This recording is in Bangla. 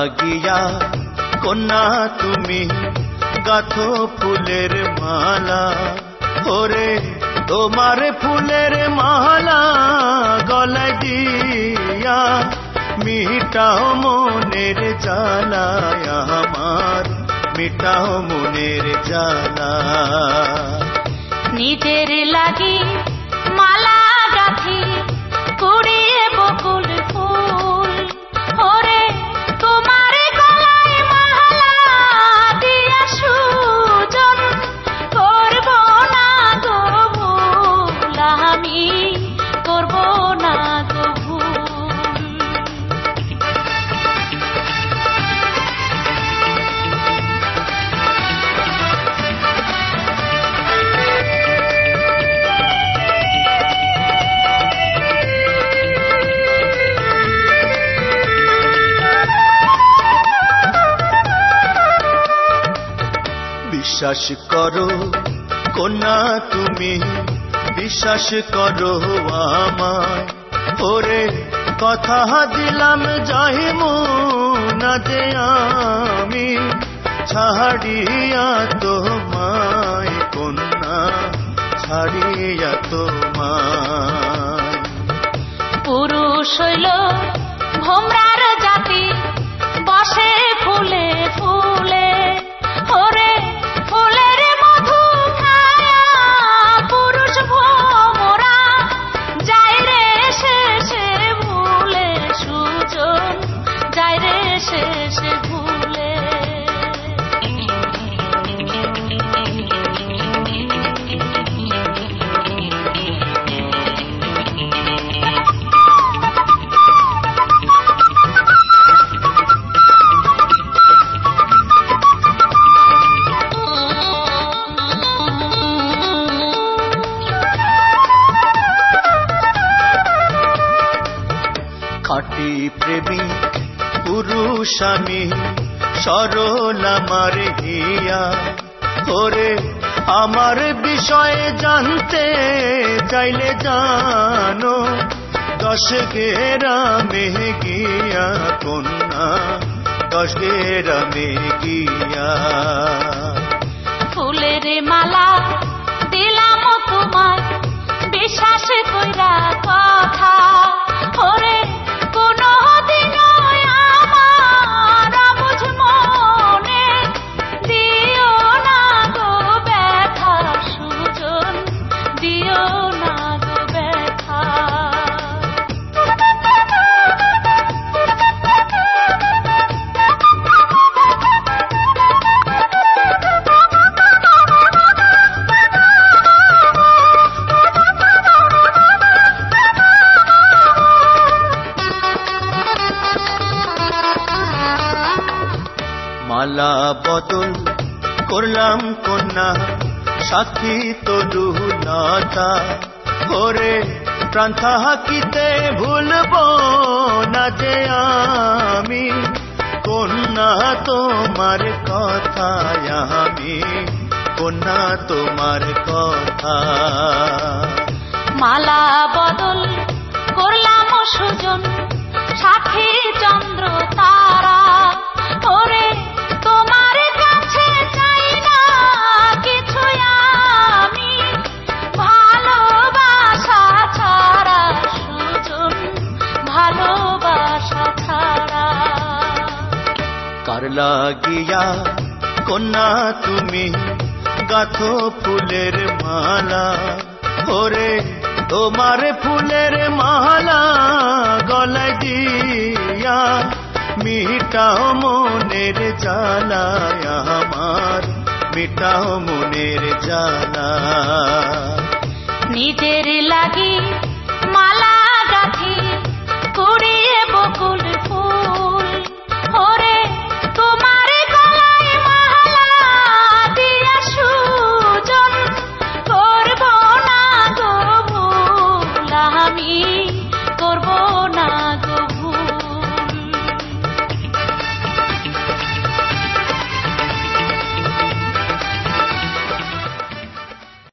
লাগিয়া কন্যা তুমি গাথো ফুলের মালা ওরে তোমার ফুলের মালা গলায় দিয়া মিটাও মনের জ্বালা আমার মিটাও মনের জ্বালা নিজের লাগি মালা গাথি কুড়িয়ে বকুল ফুল ওরে তোমার গলায় মালা দিয়া সুজন করব না গো ভুল আমি করব না গো ভুল বিশ্বাস করো কন্যা তুমি বিশ্বাস করো আমায় ওরে কথা দিলাম যাইমু না যে আমি ছাড়িয়া তোমায় কন্যা ছাড়িয়া তোমায় পুরুষ হইল ভোমরার জাতি বসে ফুলে ফুলে ওরে ফুলের মধু খায়া পুরুষ ভোমরা যায় রে শেষে ভুলে সুজন যায় রে শেষে ভুলে খাঁটি প্রেমিক পুরুষ আমি সরল আমার হিয়া ওরে আমার বিষয়ে জানতে চাইলে জানো 10 গ্রামে গিয়া কন্যা 10 গ্রামে গিয়া ফুলের মালা দিলাম তোমার বিশ্বাস কইরা কথা ওরে কোনো দিন আমার বুঝ মনে দিও না গো ব্যথা সুজন দিও না গো ব্যথা মালা বদল করলাম কন্যা সাথী তরুলতা ওরে প্রাণ থাকিতে ভুলব না যে আমি কন্যা তোমার কথা আমি কন্যা তোমার কথা মালা বদল করলাম সুজন সাথী চন্দ্র তারা ওরে তোমার কাছে চাই না কিছু আমি ভালোবাসা ছাড়া সুজন ভালোবাসা ছাড়া কার লাগিয়া কন্যা তুমি গাথো ফুলের মালা ওরে তোমার ফুলের মালা গলায় দিয়া মিটাও মনের জ্বালা আমার মিটাও মনের জ্বালা নিজের লাগি মালা গাথি কুড়িয়ে বকুল ফুল ওরে তোমার গলায় মালা দিয়া সুজন করব না গো ভুল আমি